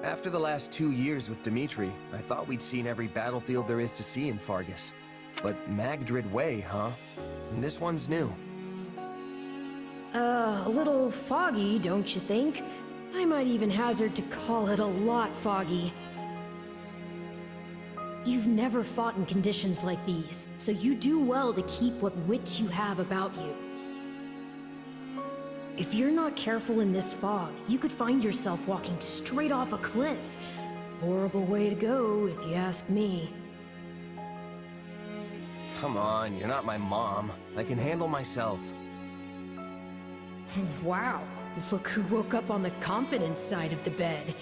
After the last 2 years with Dimitri, I thought we'd seen every battlefield there is to see in Fargus. But Magdrid Way, huh? And this one's new. A little foggy, don't you think? I might even hazard to call it a lot foggy. You've never fought in conditions like these, so you do well to keep what wits you have about you. If you're not careful in this fog, you could find yourself walking straight off a cliff. Horrible way to go, if you ask me. Come on, you're not my mom. I can handle myself. Wow, look who woke up on the confidence side of the bed.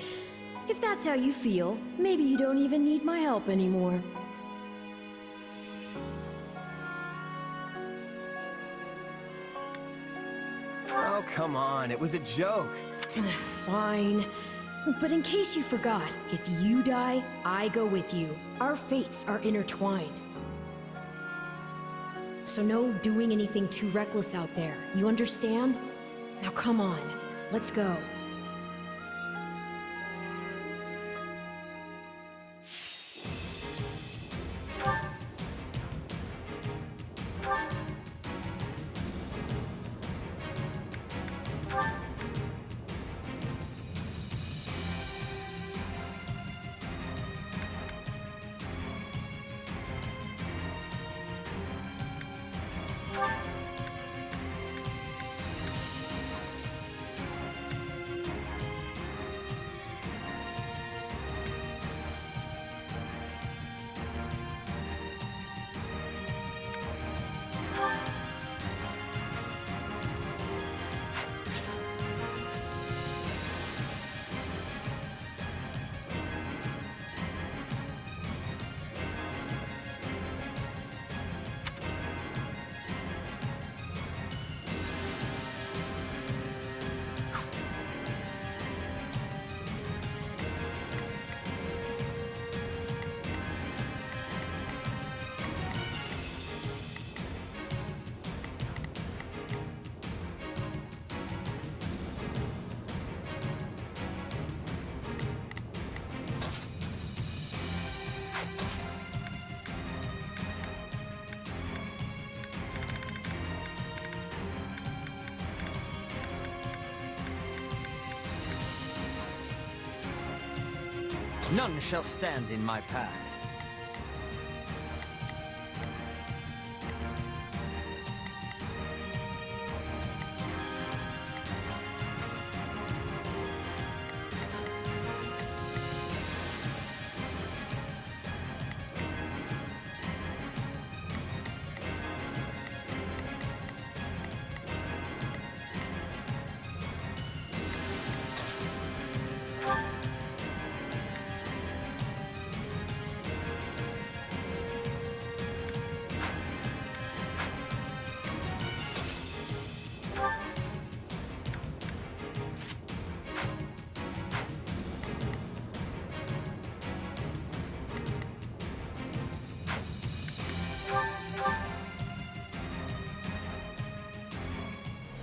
If that's how you feel, maybe you don't even need my help anymore. Oh, come on, it was a joke. Fine. But in case you forgot, if you die, I go with you. Our fates are intertwined. So no doing anything too reckless out there, you understand? Now come on, let's go. None shall stand in my path.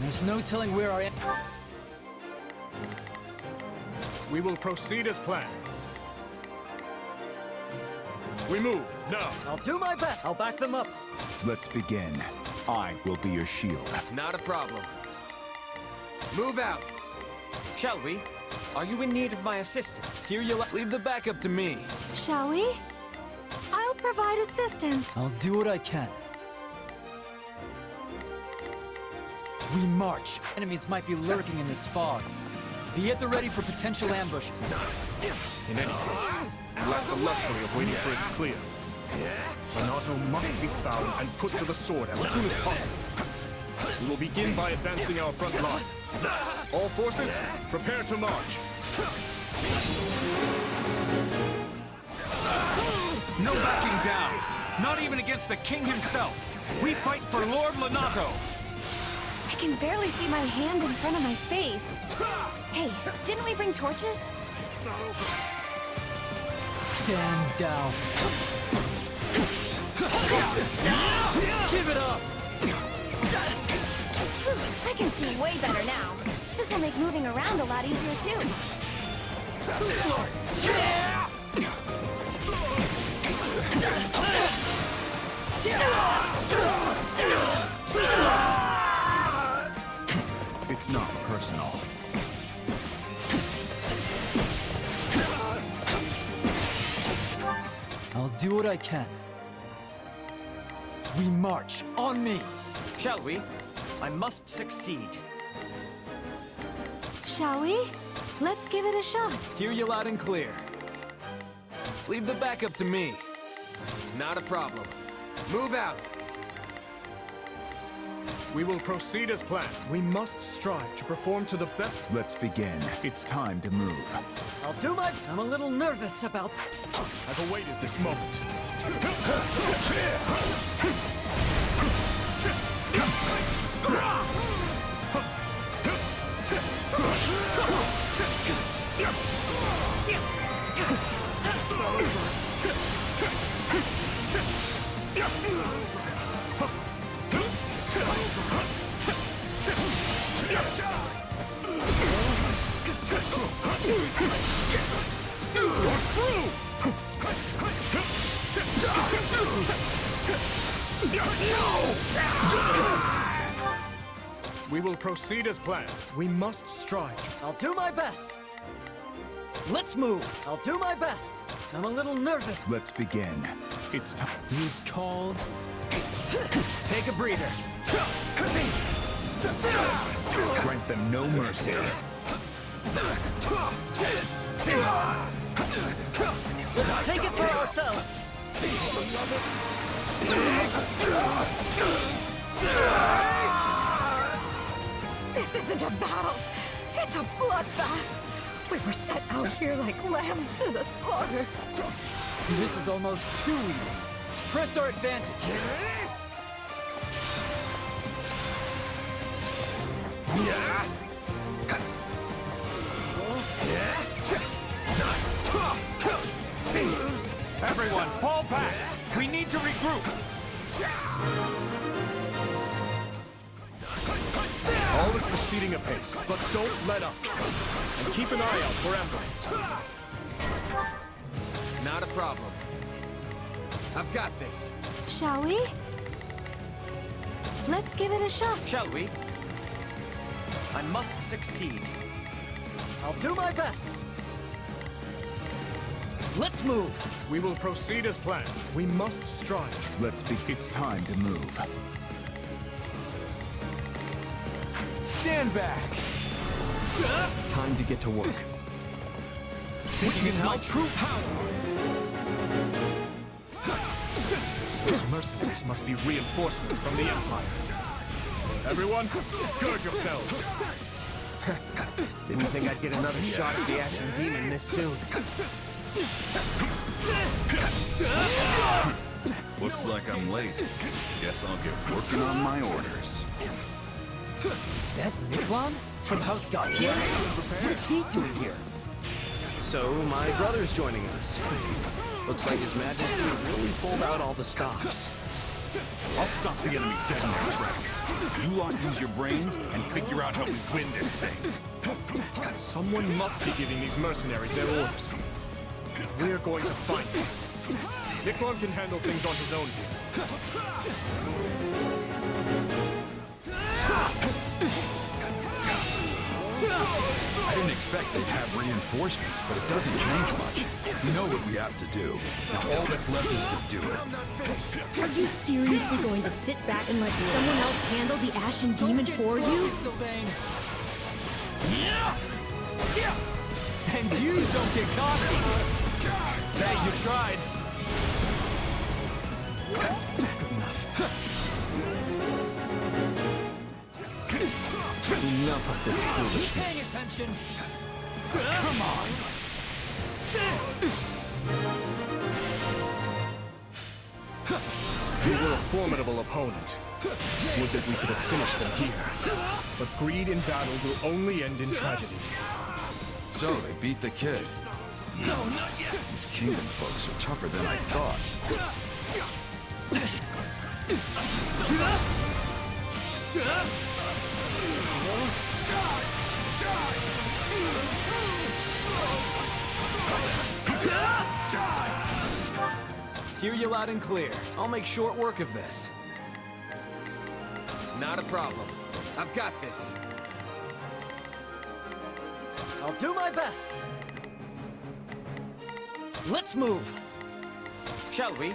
There's no telling where our... We will proceed as planned. We move, now. I'll do my best. I'll back them up. Let's begin. I will be your shield. Not a problem. Move out! Shall we? Are you in need of my assistance? Here you'll leave the backup to me. Shall we? I'll provide assistance. I'll do what I can. We march. Enemies might be lurking in this fog. Be at the ready for potential ambushes. In any case, we lack the luxury of waiting for it to clear. Lonato must be found and put to the sword as soon as possible. We will begin by advancing our front line. All forces, prepare to march. No backing down. Not even against the king himself. We fight for Lord Lonato. I can barely see my hand in front of my face. Hey, didn't we bring torches? Stand down. Give it up! I can see way better now. This will make moving around a lot easier too. It's not personal. I'll do what I can. We march. On me! Shall we? I must succeed. Shall we? Let's give it a shot. Hear you loud and clear. Leave the backup to me. Not a problem. Move out! We will proceed as planned. We must strive to perform to the best. Let's begin. It's time to move. I'll do my... I'm a little nervous about... I've awaited this moment. We will proceed as planned. We must strive to... I'll do my best. Let's move. I'll do my best. I'm a little nervous. Let's begin. It's time. You called? Take a breather. Grant them no mercy. Let's take it for ourselves. This isn't a battle. It's a bloodbath. We were set out here like lambs to the slaughter. This is almost too easy. Press our advantage. Everyone, fall back! We need to regroup! All is proceeding apace, but don't let up. And keep an eye out for emblems. Not a problem. I've got this. Shall we? Let's give it a shot. Shall we? I must succeed. I'll do my best. Let's move. We will proceed as planned. We must strive. Let's be. It's time to move. Stand back. Time to get to work. Witness my true power. Those mercenaries must be reinforcements from the Empire. Everyone, gird yourselves. Didn't think I'd get another shot at the Ashen Demon this soon. Looks like I'm late. Guess I'll get working on my orders. Is that Emblem from House Gautier? What is he doing here? So, my brother's joining us. Looks like His Majesty really pulled out all the stops. I'll stop the enemy dead in their tracks. You lot use your brains and figure out how we win this thing. Someone must be giving these mercenaries their orders. We're going to fight. Niklon can handle things on his own team. I didn't expect they'd have reinforcements, but it doesn't change much. We know what we have to do. Now all that's left is to do it. Are you seriously going to sit back and let someone else handle the Ashen Demon for you? Sylvain. And you don't get cocky. Hey, you tried. Good enough. Enough of this Paying foolishness. attention. Come on! We were a formidable opponent. Would that we could have finished them here. But greed in battle will only end in tragedy. So, they beat the kid. These kingdom folks are tougher than I thought. Hear you loud and clear. I'll make short work of this. Not a problem. I've got this. I'll do my best. Let's move. Shall we?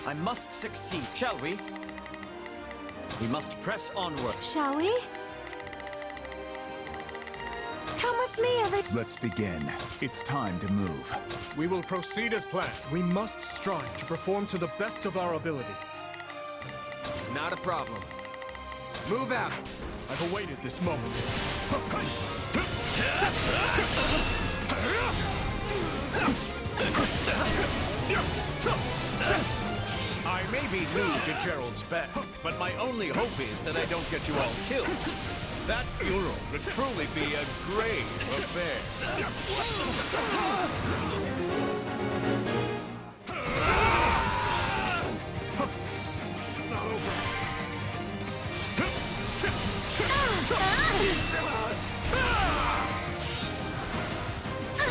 I must succeed, shall we? We must press onward. Shall we? Come with me, Let's begin. It's time to move. We will proceed as planned. We must strive to perform to the best of our ability. Not a problem. Move out! I've awaited this moment. I may be new to Gerald's bed, but my only hope is that I don't get you all killed. That funeral would truly be a grave affair. It's not over.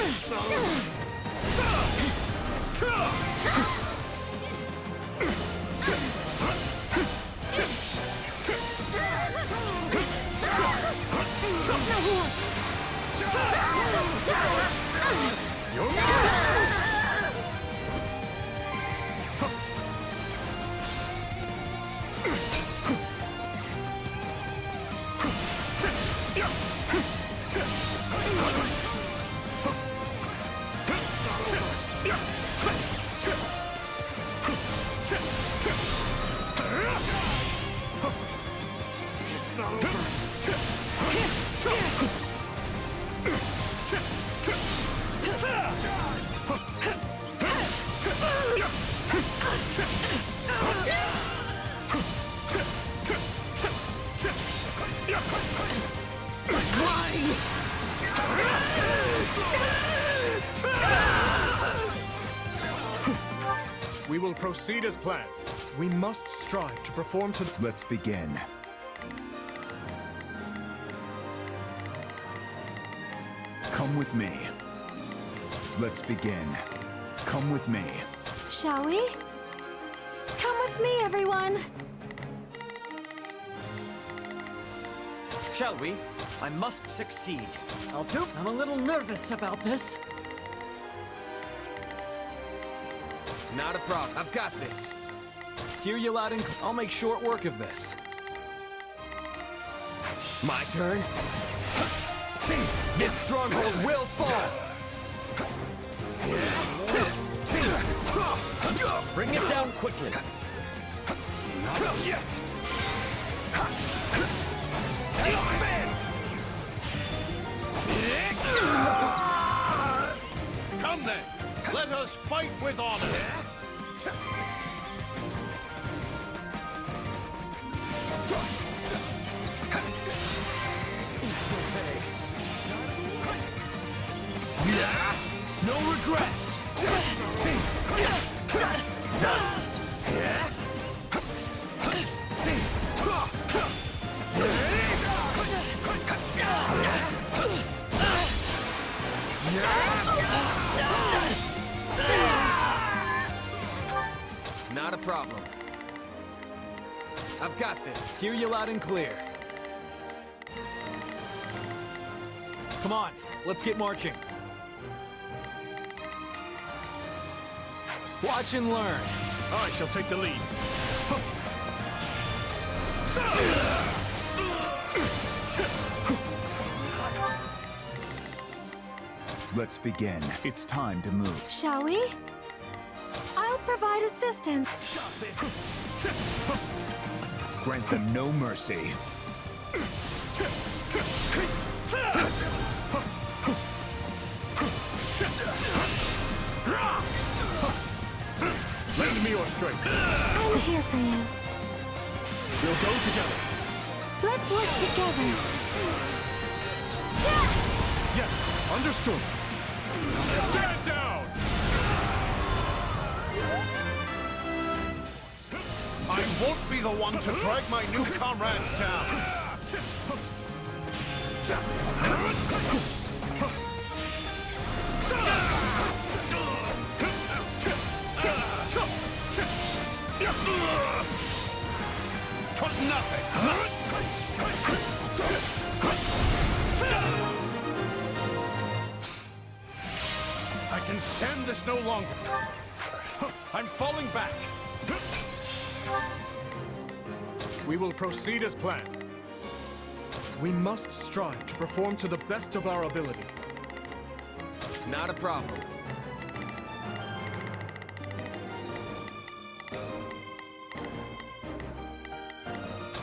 It's not over. It's not over. We will proceed as planned. We must strive to perform to the... Let's begin. Come with me. Let's begin. Come with me. Shall we? Come with me, everyone. Shall we? I must succeed. I'll do. I'm a little nervous about this. Not a problem. I've got this. Hear you loud and clear. I'll make short work of this. My turn. This stronghold will fall. Bring it down quickly. Not yet. Take this. Come then, let us fight with honor. No regrets. Not a problem. I've got this. Hear you loud and clear. Come on, let's get marching. Watch and learn. I shall take the lead. Let's begin. It's time to move. Shall we? I'll provide assistance. Grant them no mercy. Lend me your strength. I'm here for you. We'll go together. Let's work together. Yes, understood. Stand down! I won't be the one to drag my new comrades down. nothing! I can stand this no longer. I'm falling back. We will proceed as planned. We must strive to perform to the best of our ability. Not a problem.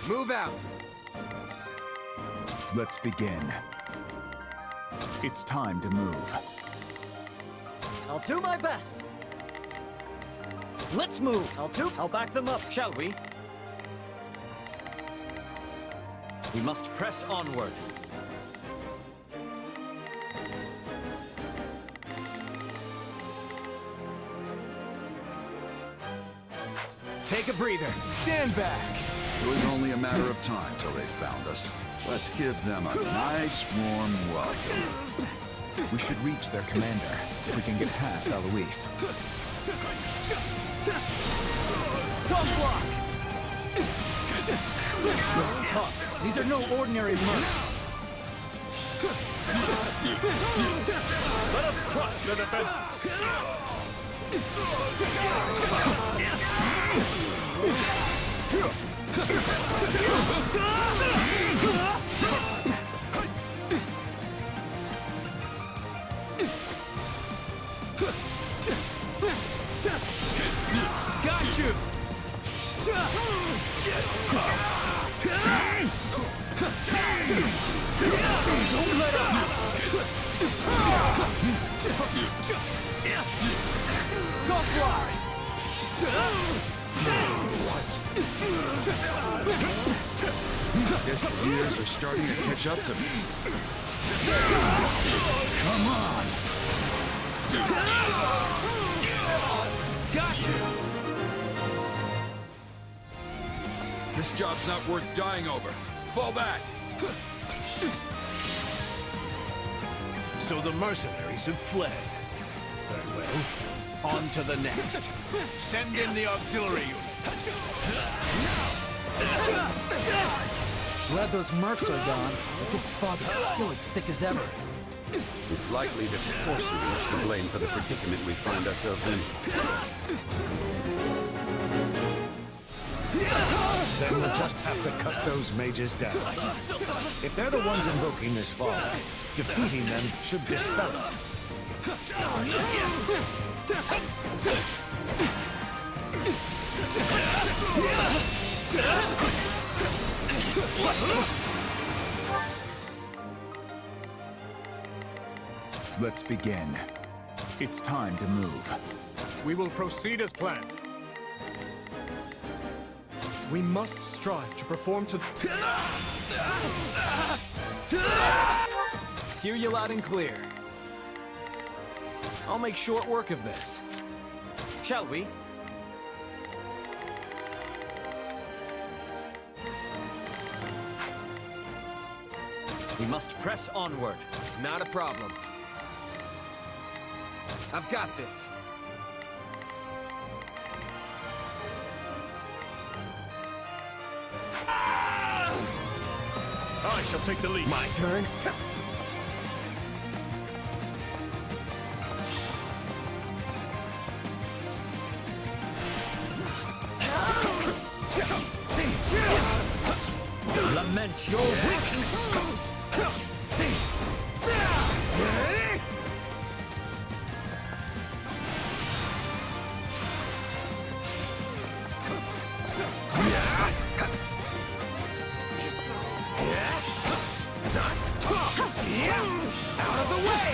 Move out! Let's begin. It's time to move. I'll do my best. Let's move. I'll back them up, shall we? We must press onward. Take a breather. Stand back! It was only a matter of time till they found us. Let's give them a nice, warm welcome. We should reach their commander if we can get past Eloise. Tough block! Tough. These are no ordinary mercs. Let us crush their defenses. Got you! Don't let up! Tough fly! Guess the years are starting to catch up to me. Come on! Got you! This job's not worth dying over. Fall back! So the mercenaries have fled. Very well. On to the next. Send in the auxiliary units. Glad those mercs are gone, but this fog is still as thick as ever. It's likely that sorcery is to blame for the predicament we find ourselves in. Then we'll just have to cut those mages down. If they're the ones invoking this fog, defeating them should dispel it. Let's begin. It's time to move. We will proceed as planned. We must strive to perform to... Hear you loud and clear. I'll make short work of this. Shall we? We must press onward. Not a problem. I've got this. I shall take the lead. My turn. Lament your weakness! Out of the way!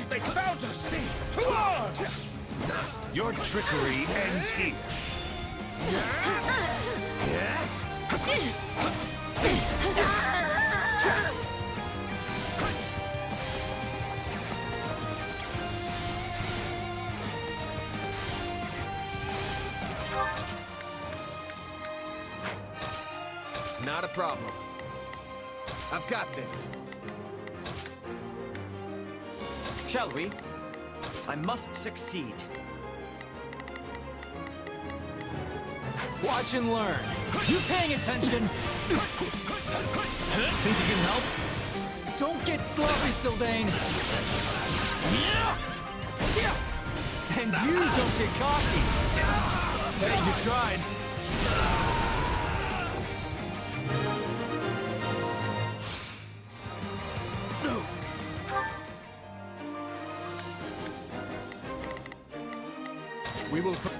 They found us! To arms! Your trickery ends here. Not a problem. I've got this. Shall we? I must succeed. Watch and learn. You paying attention? Think you can help? Don't get sloppy, Sylvain. And you don't get cocky. Hey, you tried.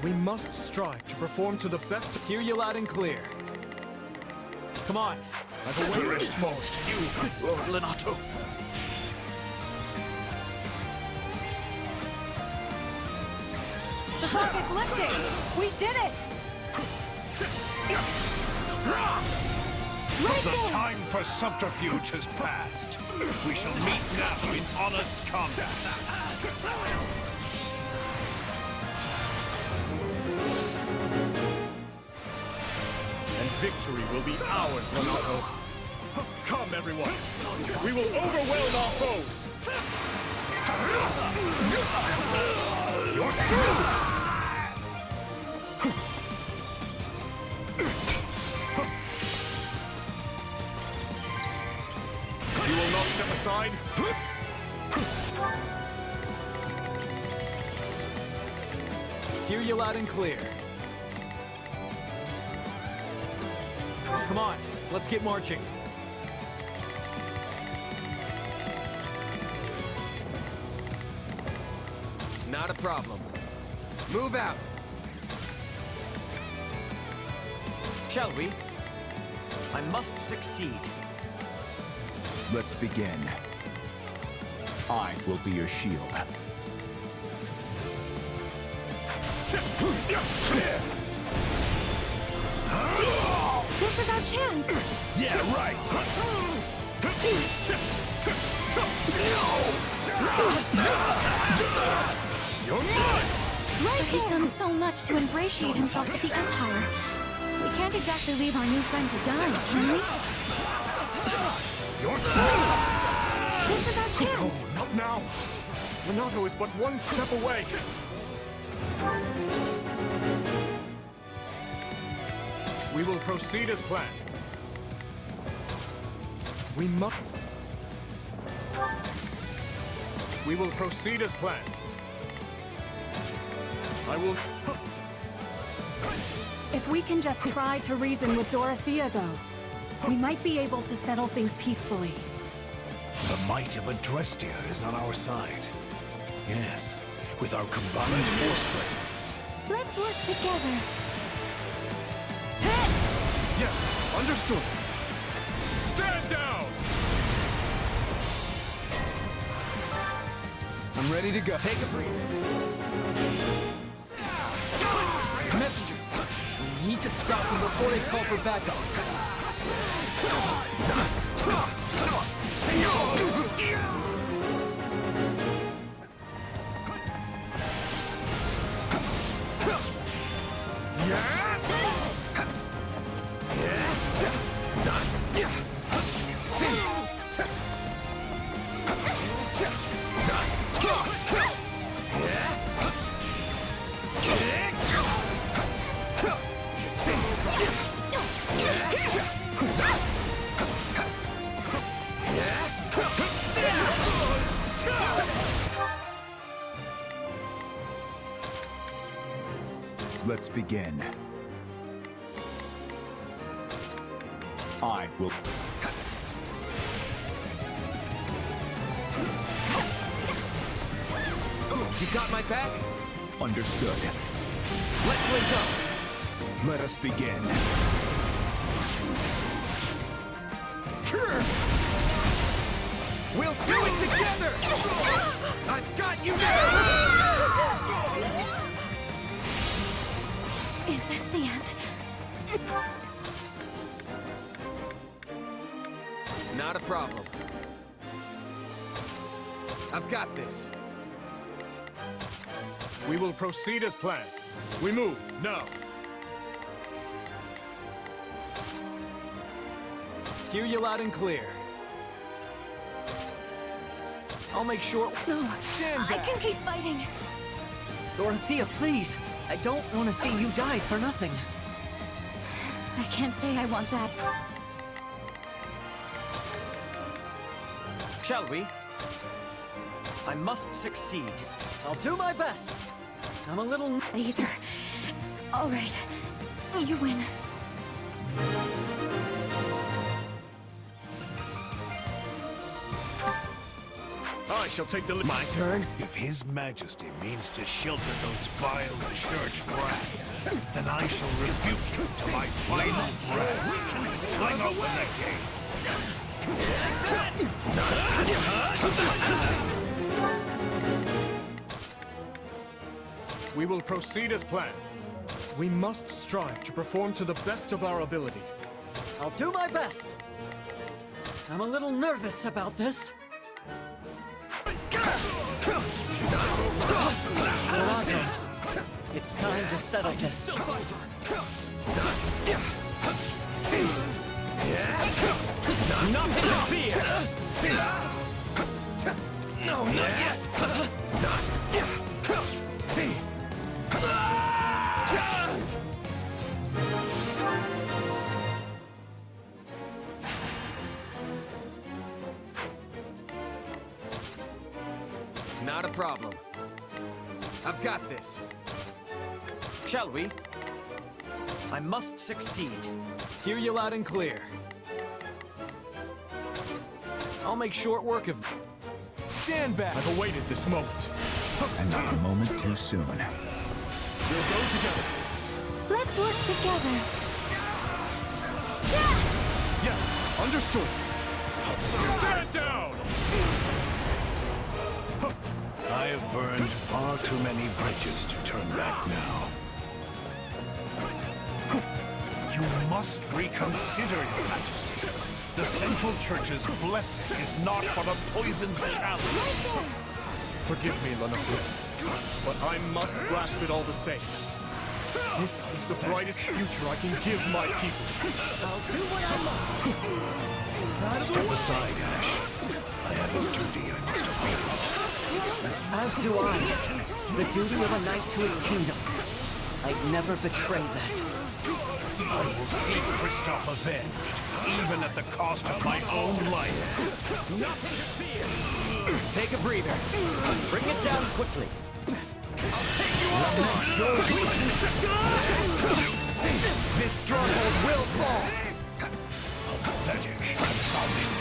We must strive to perform to the best. Hear you loud and clear. Come on. I've awaited this most. You, Lord Lenato. The fog is lifted! We did it! Right The there! time for subterfuge has passed. We shall meet now in honest combat. And victory will be ours, Lenato. Come, everyone. We will overwhelm our foes. You will not step aside. Hear you loud and clear. Come on, let's get marching. Not a problem. Move out! Shall we? I must succeed. Let's begin. I will be your shield. This is our chance! Yeah, right. You're mine! But he's done so much to ingratiate himself to the Empire. We can't exactly leave our new friend to die, can we? This is our chance! Oh, not now. Renato is but one step away. We will proceed as planned. We will proceed as planned. I will... If we can just try to reason with Dorothea, though, we might be able to settle things peacefully. The might of Adrestia is on our side. Yes, with our combined forces. Let's work together. Yes, understood. Stand down! I'm ready to go. Take a breather. Messengers! We need to stop them before they call for backup. Let's begin. I will... You got my back? Understood. Let's link up! Let us begin. We'll do it together! I've got you now! Is this the end? Not a problem. I've got this. We will proceed as planned. We move, now. Hear you loud and clear. I'll make sure... No, Stand I back! can keep fighting. Dorothea, please! I don't want to see you die for nothing. I can't say I want that. Shall we? I must succeed. I'll do my best. I'm a little... Either. All right. You win. I shall take the... My turn? If His Majesty means to shelter those vile church rats, then I shall rebuke him to my final breath. Fling open the gates. We will proceed as planned. We must strive to perform to the best of our ability. I'll do my best. I'm a little nervous about this. Renato, it's time to settle this. Do not interfere! No, not yet! Not a problem. I've got this. Shall we? I must succeed. Hear you loud and clear. I'll make short work of... Stand back! I've awaited this moment. And not a moment too soon. We'll go together. Let's work together. Yes, understood. Stand down! I have burned far too many bridges to turn back now. You must reconsider, Your Majesty. The Central Church's blessing is not but a poisoned chalice. Forgive me, Lenore, but I must grasp it all the same. This is the brightest future I can give my people. I'll do what I must. Step aside, Ash. I have a duty I must obey. As do I. The duty of a knight to his kingdom. I'd never betray that. I will see Kristoff avenged, even at the cost of my own life. Do not interfere. Take a breather. Bring it down quickly. I'll take you on. This is your weakness. This stronghold will fall. Pathetic. I found it.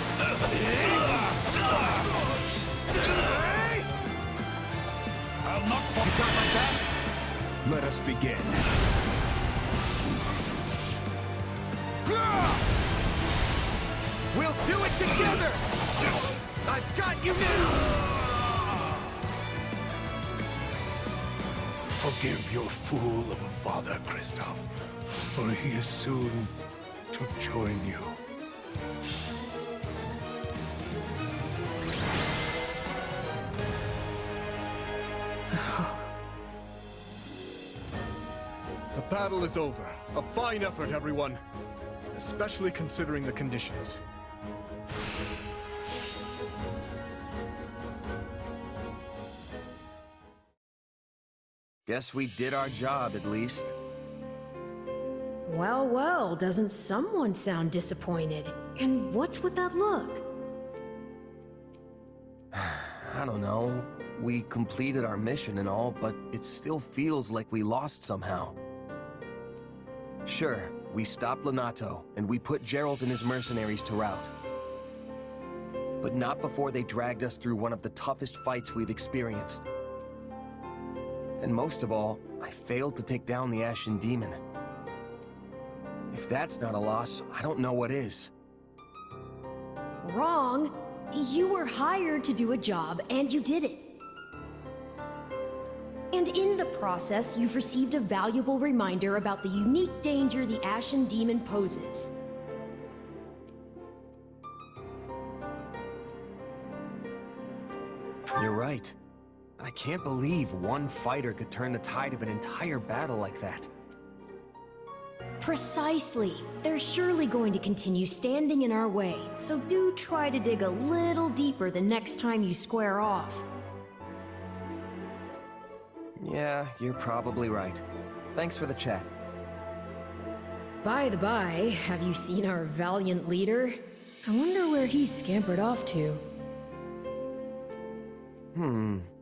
I'll not fall. You got my back? Let us begin. We'll do it together! I've got you now! Forgive your fool of a father, Kristoff, for he is soon to join you. The battle is over. A fine effort, everyone. Especially considering the conditions. Guess we did our job, at least. Well, well, doesn't someone sound disappointed? And what's with that look? I don't know. We completed our mission and all, but it still feels like we lost somehow. Sure, we stopped Lenato, and we put Geralt and his mercenaries to rout. But not before they dragged us through one of the toughest fights we've experienced. And most of all, I failed to take down the Ashen Demon. If that's not a loss, I don't know what is. Wrong. You were hired to do a job, and you did it. And in the process, you've received a valuable reminder about the unique danger the Ashen Demon poses. You're right. I can't believe one fighter could turn the tide of an entire battle like that. Precisely. They're surely going to continue standing in our way, so do try to dig a little deeper the next time you square off. Yeah, you're probably right. Thanks for the chat. By the by, have you seen our valiant leader? I wonder where he's scampered off to.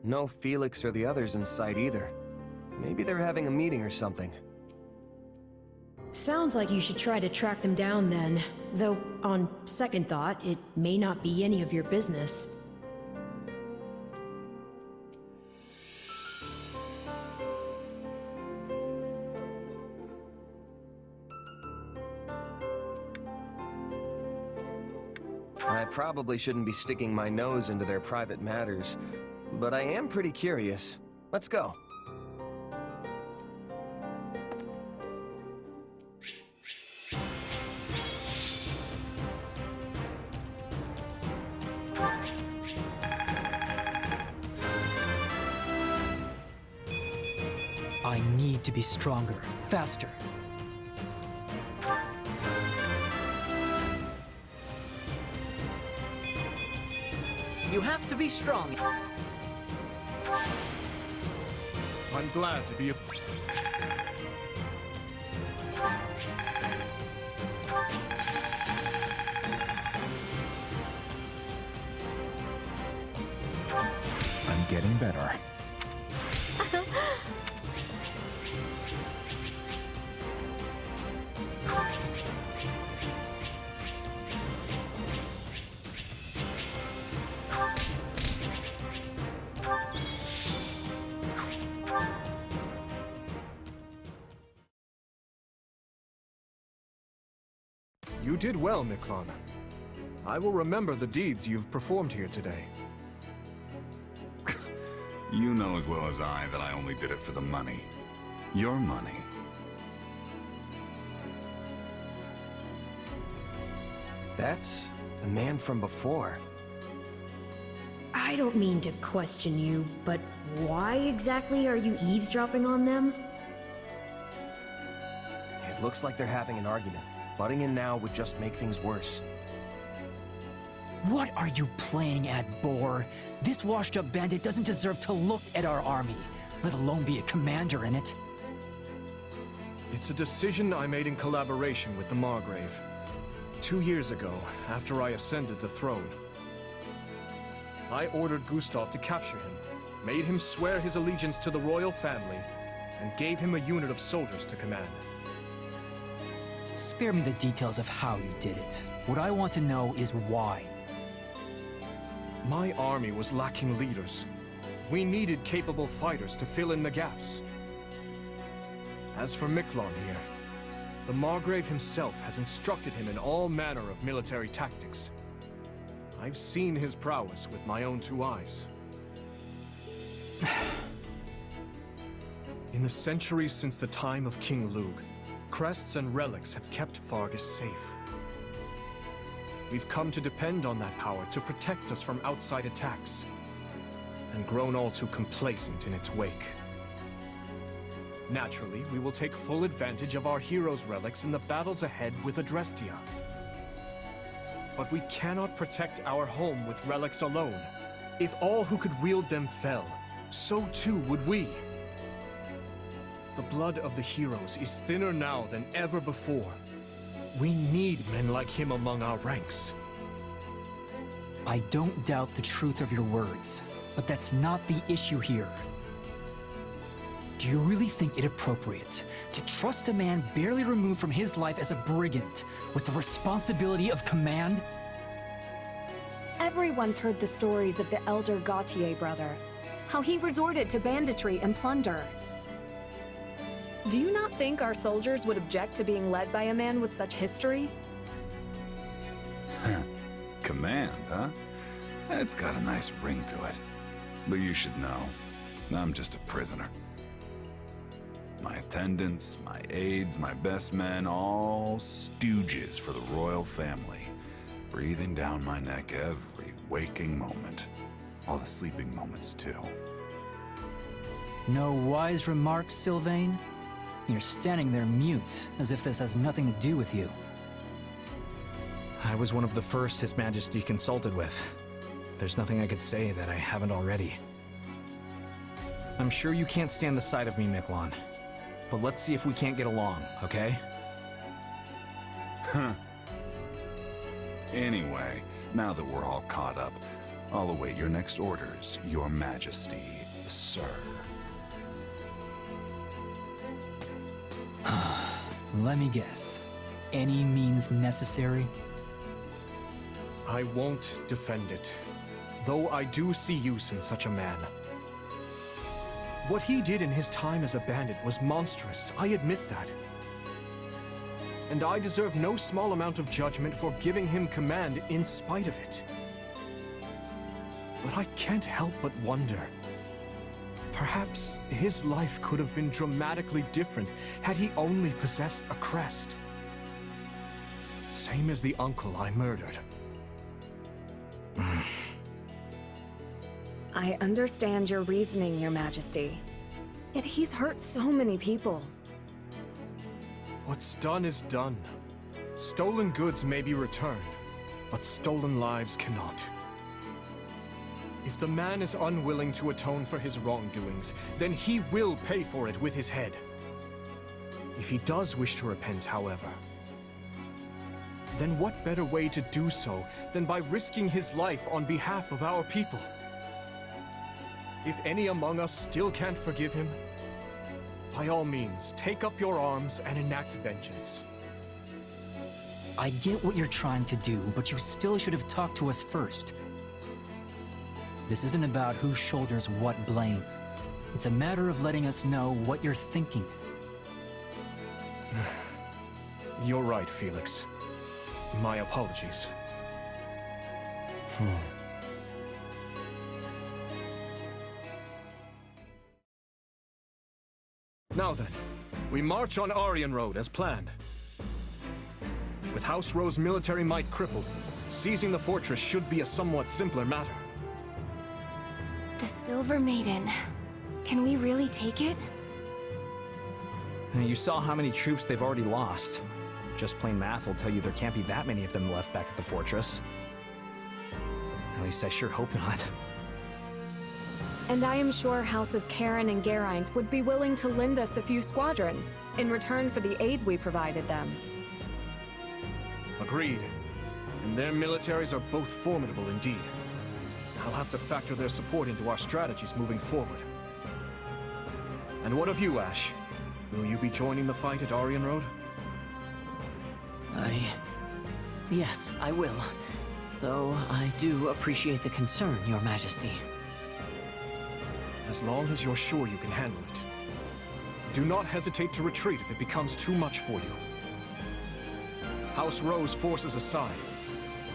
No Felix or the others in sight either. Maybe they're having a meeting or something. Sounds like you should try to track them down then. Though, on second thought, it may not be any of your business. I probably shouldn't be sticking my nose into their private matters, but I am pretty curious. Let's go. I need to be stronger, faster. You have to be strong. I'm glad to be a... I'm getting better. You did well, Miklana. I will remember the deeds you've performed here today. You know as well as I that I only did it for the money. Your money. That's the man from before. I don't mean to question you, but why exactly are you eavesdropping on them? It looks like they're having an argument. Butting in now would just make things worse. What are you playing at, Boar? This washed-up bandit doesn't deserve to look at our army, let alone be a commander in it. It's a decision I made in collaboration with the Margrave. 2 years ago, after I ascended the throne, I ordered Gustav to capture him, made him swear his allegiance to the royal family, and gave him a unit of soldiers to command. Spare me the details of how you did it. What I want to know is why. My army was lacking leaders. We needed capable fighters to fill in the gaps. As for Miklon here, the Margrave himself has instructed him in all manner of military tactics. I've seen his prowess with my own 2 eyes. In the centuries since the time of King Lug, crests and relics have kept Fargus safe. We've come to depend on that power to protect us from outside attacks, and grown all too complacent in its wake. Naturally, we will take full advantage of our heroes' relics in the battles ahead with Adrestia. But we cannot protect our home with relics alone. If all who could wield them fell, so too would we. The blood of the heroes is thinner now than ever before. We need men like him among our ranks. I don't doubt the truth of your words, but that's not the issue here. Do you really think it appropriate to trust a man barely removed from his life as a brigand with the responsibility of command? Everyone's heard the stories of the elder Gautier brother, how he resorted to banditry and plunder. Do you not think our soldiers would object to being led by a man with such history? Command, huh? It's got a nice ring to it. But you should know, I'm just a prisoner. My attendants, my aides, my best men, all stooges for the royal family, breathing down my neck every waking moment. All the sleeping moments, too. No wise remarks, Sylvain? You're standing there mute, as if this has nothing to do with you. I was one of the first His Majesty consulted with. There's nothing I could say that I haven't already. I'm sure you can't stand the sight of me, Miklon. But let's see if we can't get along, okay? Anyway, now that we're all caught up, I'll await your next orders, Your Majesty, sir. Let me guess. Any means necessary? I won't defend it, though I do see use in such a man. What he did in his time as a bandit was monstrous, I admit that. And I deserve no small amount of judgment for giving him command in spite of it. But I can't help but wonder. Perhaps his life could have been dramatically different had he only possessed a crest. Same as the uncle I murdered. I understand your reasoning, Your Majesty. Yet he's hurt so many people. What's done is done. Stolen goods may be returned, but stolen lives cannot. If the man is unwilling to atone for his wrongdoings, then he will pay for it with his head. If he does wish to repent, however, then what better way to do so than by risking his life on behalf of our people? If any among us still can't forgive him, by all means, take up your arms and enact vengeance. I get what you're trying to do, but you still should have talked to us first. This isn't about who shoulders what blame. It's a matter of letting us know what you're thinking. You're right, Felix. My apologies. Now then, we march on Aryan Road as planned. With House Rowe's military might crippled, seizing the fortress should be a somewhat simpler matter. The Silver Maiden. Can we really take it? You saw how many troops they've already lost. Just plain math will tell you there can't be that many of them left back at the fortress. At least I sure hope not. And I am sure Houses Karen and Geraint would be willing to lend us a few squadrons in return for the aid we provided them. Agreed. And their militaries are both formidable indeed. I'll have to factor their support into our strategies moving forward. And what of you, Ash? Will you be joining the fight at Aryan Road? Yes, I will. Though I do appreciate the concern, Your Majesty. As long as you're sure you can handle it. Do not hesitate to retreat if it becomes too much for you. House Rowe's forces aside,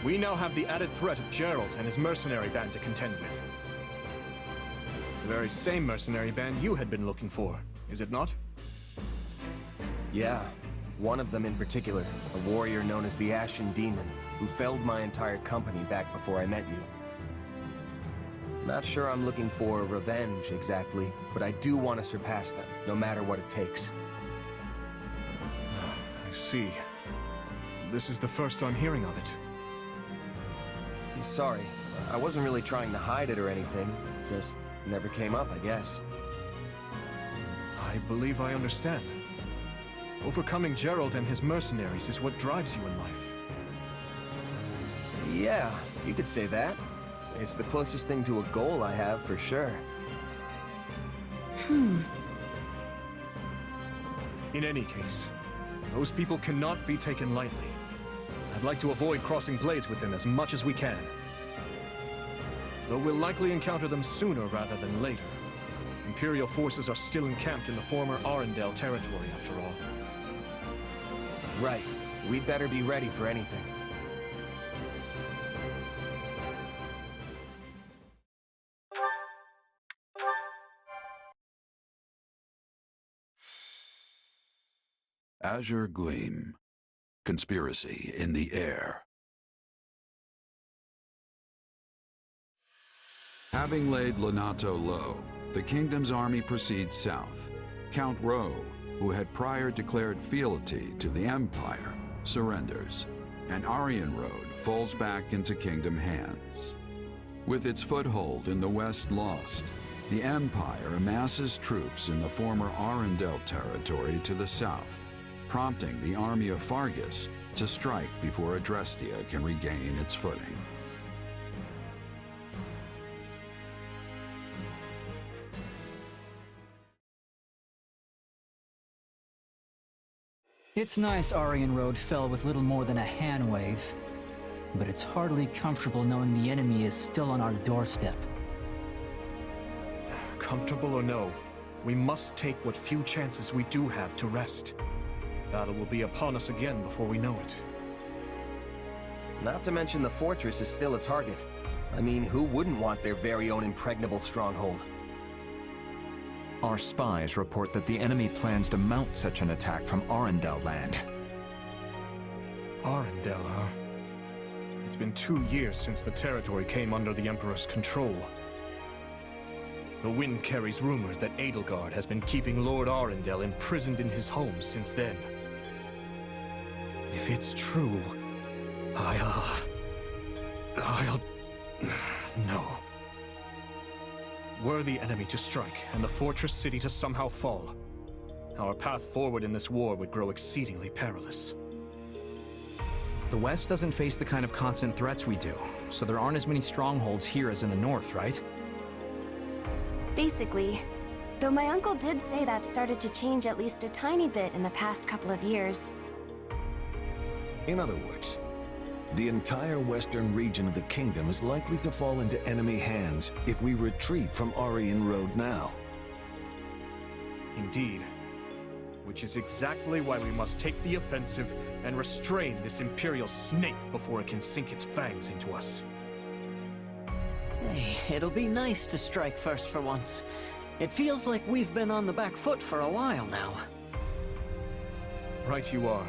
we now have the added threat of Geralt and his mercenary band to contend with. The very same mercenary band you had been looking for, is it not? Yeah, one of them in particular, a warrior known as the Ashen Demon, who felled my entire company back before I met you. Not sure I'm looking for revenge exactly, but I do want to surpass them, no matter what it takes. I see. This is the first I'm hearing of it. Sorry, I wasn't really trying to hide it or anything. Just never came up, I guess. I believe I understand. Overcoming Geralt and his mercenaries is what drives you in life. Yeah, you could say that. It's the closest thing to a goal I have, for sure. In any case, those people cannot be taken lightly. I'd like to avoid crossing blades with them as much as we can. Though we'll likely encounter them sooner rather than later. Imperial forces are still encamped in the former Arendelle territory, after all. Right. We'd better be ready for anything. Azure Gleam. Conspiracy in the air. Having laid Lonato low, the kingdom's army proceeds south. Count Rowe, who had prior declared fealty to the Empire, surrenders, and Aryan Road falls back into Kingdom hands. With its foothold in the West lost, the Empire amasses troops in the former Arundel territory to the south, prompting the army of Fargus to strike before Adrestia can regain its footing. It's nice Aryan Road fell with little more than a hand wave, but it's hardly comfortable knowing the enemy is still on our doorstep. Comfortable or no, we must take what few chances we do have to rest. Battle will be upon us again before we know it. Not to mention the fortress is still a target. I mean, who wouldn't want their very own impregnable stronghold? Our spies report that the enemy plans to mount such an attack from Arundel land. Arundel, huh? It's been 2 years since the territory came under the Emperor's control. The wind carries rumors that Edelgard has been keeping Lord Arundel imprisoned in his home since then. If it's true, I'll... No. Were the enemy to strike, and the fortress city to somehow fall, our path forward in this war would grow exceedingly perilous. The West doesn't face the kind of constant threats we do, so there aren't as many strongholds here as in the North, right? Basically. Though my uncle did say that started to change at least a tiny bit in the past couple of years. In other words, the entire western region of the kingdom is likely to fall into enemy hands if we retreat from Aryan Road now. Indeed. Which is exactly why we must take the offensive and restrain this Imperial snake before it can sink its fangs into us. Hey, it'll be nice to strike first for once. It feels like we've been on the back foot for a while now. Right you are.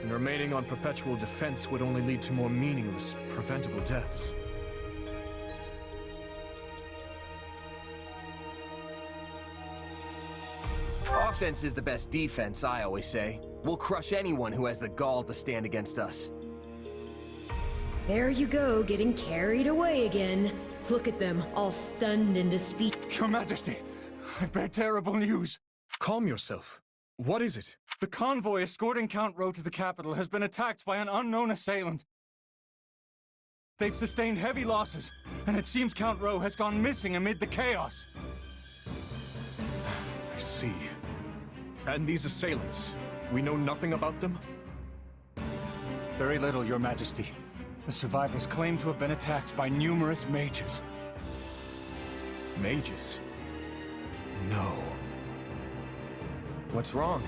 And remaining on perpetual defense would only lead to more meaningless, preventable deaths. Offense is the best defense, I always say. We'll crush anyone who has the gall to stand against us. There you go, getting carried away again. Look at them, all stunned into speech. Your Majesty, I bear terrible news. Calm yourself. What is it? The convoy escorting Count Rowe to the capital has been attacked by an unknown assailant. They've sustained heavy losses, and it seems Count Rowe has gone missing amid the chaos. I see. And these assailants, we know nothing about them? Very little, Your Majesty. The survivors claim to have been attacked by numerous mages. Mages? No. What's wrong?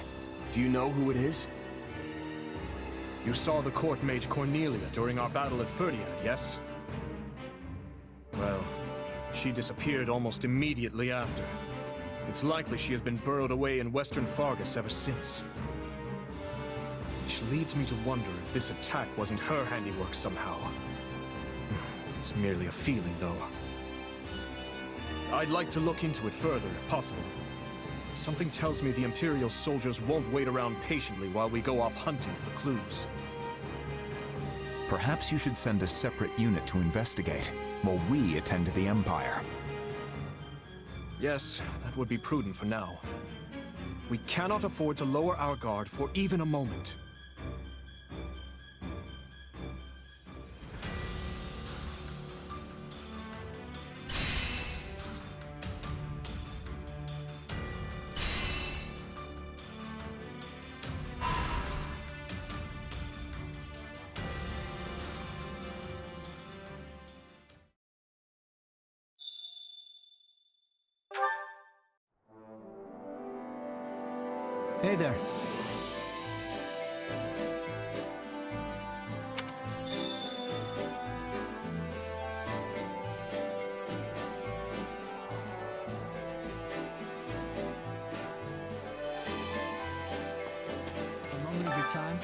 Do you know who it is? You saw the court mage Cornelia during our battle at Ferdiad, yes? Well, she disappeared almost immediately after. It's likely she has been burrowed away in western Fargus ever since. Which leads me to wonder if this attack wasn't her handiwork somehow. It's merely a feeling, though. I'd like to look into it further, if possible. Something tells me the Imperial soldiers won't wait around patiently while we go off hunting for clues. Perhaps you should send a separate unit to investigate, while we attend to the Empire. Yes, that would be prudent for now. We cannot afford to lower our guard for even a moment. Hey there. A moment of your time?